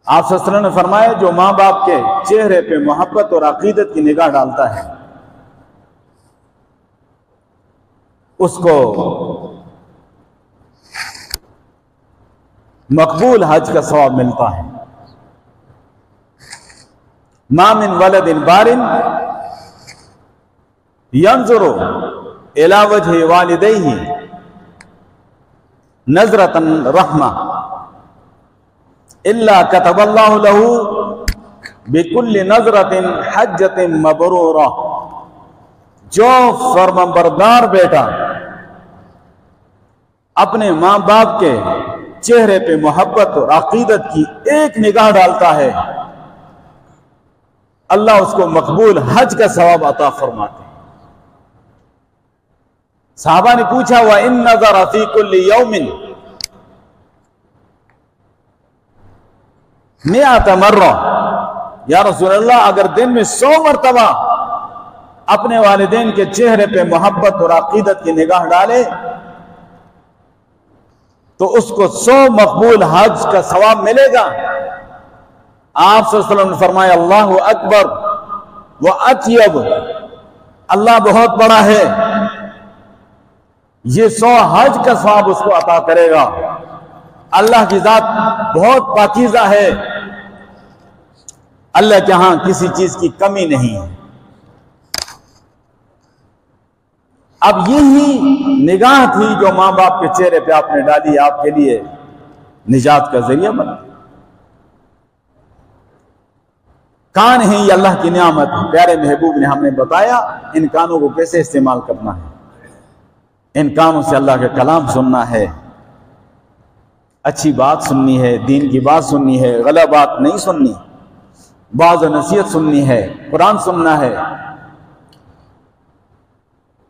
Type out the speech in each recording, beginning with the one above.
آپ صلی اللہ علیہ وسلم نے فرمایا جو ماں باپ کے چہرے پہ محبت اور عقیدت کی نگاہ ڈالتا ہے اس کو مقبول حج کا ثواب ملتا ہے۔ ما من ولد بار ينظر الى وجه والديه نظرة رحمة الا كتب الله له بكل نظرة حجة مبرورة۔ جو فرمانبردار بیٹا اپنے ماں باپ کے چہرے پہ محبت اور عقیدت کی ایک نگاہ ڈالتا ہے اللہ اس کو مقبول حج کا ثواب عطا فرماتے ہیں۔ صحابہ نے پوچھا وَإِن نَظَرَ فِي كُلِّ يَوْمٍ مِئَةَ مَرَّةٍ، یا رسول اللہ اگر دن میں 100 مرتبہ اپنے والدین کے چہرے پہ محبت اور عقیدت کی نگاہ ڈالے تو اس کو 100 مقبول حج کا ثواب ملے گا۔ آپ صلی اللہ علیہ وسلم نے فرمایا اللہ اکبر وَأَطْيَبُ، اللہ بہت بڑا ہے، یہ 100 حج کا ثواب اس کو عطا کرے گا۔ اللہ کی ذات بہت پاکیزہ ہے، اللہ کے ہاں کسی چیز کی کمی نہیں ہے۔ اب یہی نگاہ تھی جو ماں باپ کے چہرے پہ آپ نے ڈالی، آپ کے لیے نجات کا ذریعہ بنا۔ کان ہیں یہ اللہ کی نعمت، پیارے محبوب نے ہمیں بتایا ان کانوں کو کیسے استعمال کرنا ہے۔ ان کانوں سے اللہ کا کلام سننا ہے، اچھی بات سننی ہے، دین کی بات سننی ہے، غلط بات نہیں سننی، بعض نصیحت سننی ہے، قرآن سننا ہے،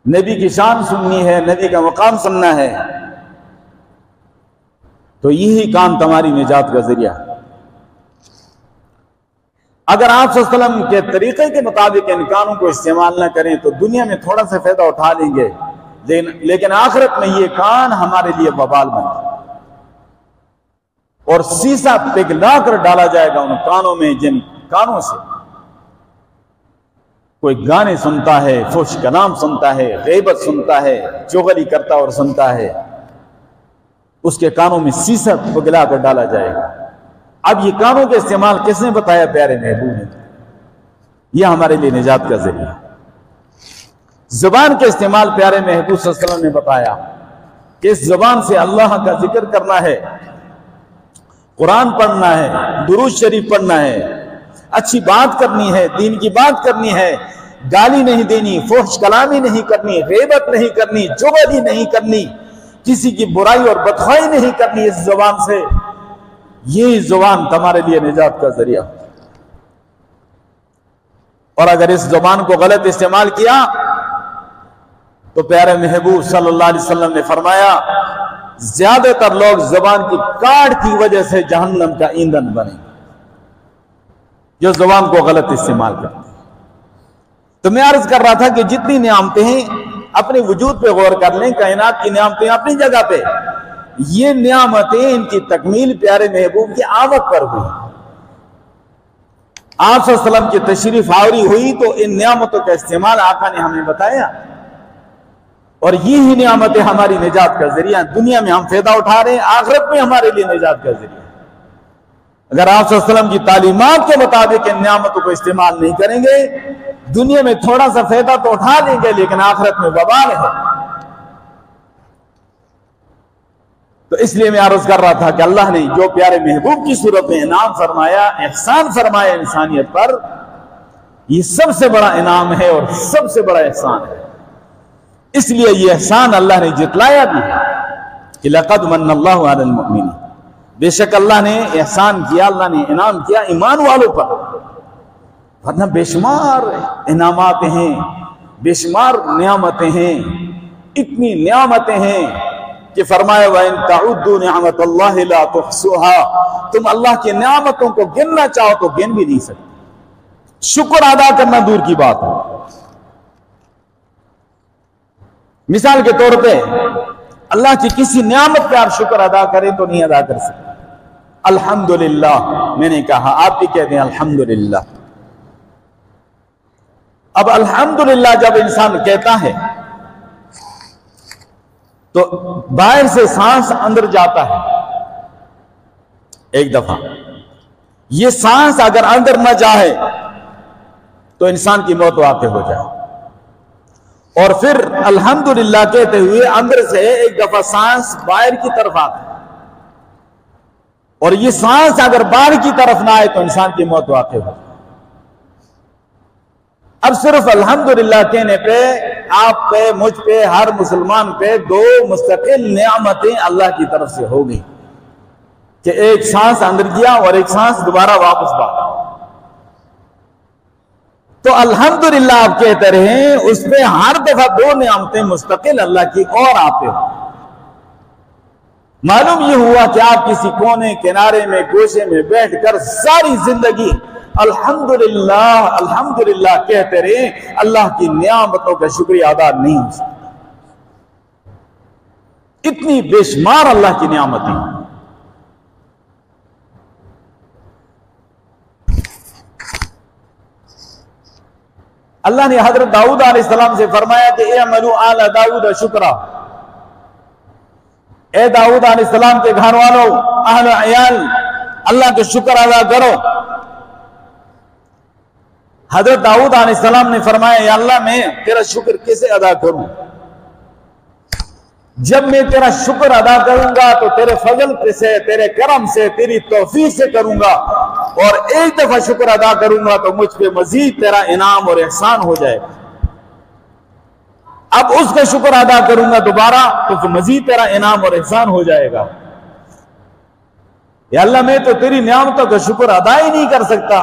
نبی کی شان سننی ہے، نبی کا مقام سننا ہے۔ تو یہی کان تمہاری نجات کا ذریعہ ہے۔ اگر آپ صلی اللہ علیہ وسلم کے طریقے کے مطابق ان کانوں کو استعمال نہ کریں تو دنیا میں تھوڑا سا فائدہ اٹھا لیں گے، لیکن آخرت میں یہ کان ہمارے لیے وبال بن جائے اور سیسا پگھلا کر ڈالا جائے گا ان کانوں میں جن کانوں سے کوئی گانے سنتا ہے، فحش کلام سنتا ہے، غیبت سنتا ہے، چغلی کرتا اور سنتا ہے، اس کے کانوں میں سیسا پگھلا کر ڈالا جائے گا۔ اب یہ کانوں کے استعمال کس نے بتایا؟ پیارے محبوب نے۔ یہ ہمارے لیے نجات کا ذریعہ۔ زبان کے استعمال پیارے محبوب صلی اللہ علیہ وسلم نے بتایا کہ اس زبان سے اللہ کا ذکر کرنا ہے، قرآن پڑھنا ہے، درود شریف پڑھنا ہے، اچھی بات کرنی ہے، دین کی بات کرنی ہے، گالی نہیں دینی، فحش کلامی نہیں کرنی، غیبت نہیں کرنی، چغلی نہیں کرنی، کسی کی برائی اور بدخواہی نہیں کرنی اس زبان سے۔ یہ زبان تمہارے لیے نجات کا ذریعہ۔ اور اگر اس زبان کو غلط استعمال کیا تو پیارے محبوب صلی اللہ علیہ وسلم نے فرمایا زیادہ تر لوگ زبان کی کاٹ کی وجہ سے جہنم کا ایندھن بنے جو زبان کو غلط استعمال کرتے ہیں۔ تو میں عرض کر رہا تھا کہ جتنی نعمتیں ہیں اپنے وجود پہ غور کر لیں، کائنات کی نعمتیں اپنی جگہ پہ، یہ نعمتیں ان کی تکمیل پیارے محبوب کی آمد پر ہوئی۔ آپ صلی اللہ علیہ وسلم کی تشریف آوری ہوئی تو ان نعمتوں کا استعمال آقا نے ہمیں بتایا، اور یہی نعمتیں ہماری نجات کا ذریعہ۔ دنیا میں ہم فائدہ اٹھا رہے ہیں، آخرت میں ہمارے لیے نجات کا ذریعہ۔ اگر آپ صلی اللہ علیہ وسلم کی تعلیمات کے مطابق ان نعمتوں کو استعمال نہیں کریں گے، دنیا میں تھوڑا سا فائدہ تو اٹھا لیں گے لیکن آخرت میں وبال ہے۔ تو اس لیے میں عرض کر رہا تھا کہ اللہ نے جو پیارے محبوب کی صورت میں انعام فرمایا، احسان فرمایا انسانیت پر، یہ سب سے بڑا انعام ہے اور سب سے بڑا احسان ہے۔ اس لیے یہ احسان اللہ نے جتلایا بھی ہے کہ لَقَدْ مَنَّ اللَّهُ عَلَى الْمُؤْمِنِينَ، بے شک اللہ نے احسان کیا، اللہ نے انعام کیا ایمان والوں پر۔ ورنہ بے شمار انعامات ہیں، بے شمار نعمتیں ہیں، اتنی نعمتیں ہیں کہ فرمایا وَإِن تَعُدُّوا نِعْمَةَ اللَّهِ لَا تُحْصُوهَا، تم اللہ کی نعمتوں کو گننا چاہو تو گن بھی نہیں سکتے۔ شکر ادا کرنا دور کی بات ہے۔ مثال کے طور پہ اللہ کی کسی نعمت پہ آپ شکر ادا کریں تو نہیں ادا کر سکتے۔ الحمدللہ، میں نے کہا آپ بھی کہتے ہیں الحمدللہ۔ اب الحمدللہ جب انسان کہتا ہے تو باہر سے سانس اندر جاتا ہے ایک دفعہ، یہ سانس اگر اندر نہ جائے تو انسان کی موت واقع ہو جائے، اور پھر الحمدللہ کہتے ہوئے اندر سے ایک دفعہ سانس باہر کی طرف آتی ہے، اور یہ سانس اگر باہر کی طرف نہ آئے تو انسان کی موت واقع ہو جائے۔ اب صرف الحمدللہ کہنے پہ آپ پہ، مجھ پہ، ہر مسلمان پہ دو مستقل نعمتیں اللہ کی طرف سے ہو گئی کہ ایک سانس اندر گیا اور ایک سانس دوبارہ واپس باہر۔ تو الحمدللہ آپ کہتے رہیں، اس پہ ہر دفعہ دو نعمتیں مستقل اللہ کی اور آپ پہ ہو۔ معلوم یہ ہوا کہ آپ کسی کونے کنارے میں گوشے میں بیٹھ کر ساری زندگی الحمدللہ الحمدللہ کہتے رہے، اللہ کی نعمتوں کا شکریہ ادا نہیں ہو سکتا۔ اتنی بے شمار اللہ کی نعمتیں۔ اللہ نے حضرت داؤد علیہ السلام سے فرمایا کہ اعملوا آل داؤد شکرا، اے داؤد علیہ السلام کے گھر والوں، اہل عیال، اللہ کے شکر ادا کرو۔ حضرت داؤد علیہ السلام نے فرمایا یا اللہ میں تیرا شکر کیسے ادا کروں؟ جب میں تیرا شکر ادا کروں گا تو تیرے فضل سے، تیرے کرم سے، تیری توفیق سے کروں گا، اور ایک دفعہ شکر ادا کروں گا تو مجھ پہ مزید تیرا انعام اور احسان ہو جائے گا۔ اب اس کا شکر ادا کروں گا دوبارہ تو پھر مزید تیرا انعام اور احسان ہو جائے گا۔ یا اللہ میں تو تیری نعمتوں کا شکر ادا ہی نہیں کر سکتا۔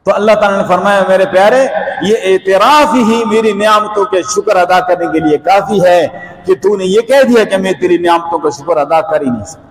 تو اللہ تعالیٰ نے فرمایا میرے پیارے، یہ اعتراف ہی میری نعمتوں کے شکر ادا کرنے کے لیے کافی ہے کہ تو نے یہ کہہ دیا کہ میں تیری نعمتوں کا شکر ادا کر ہی نہیں سکتا۔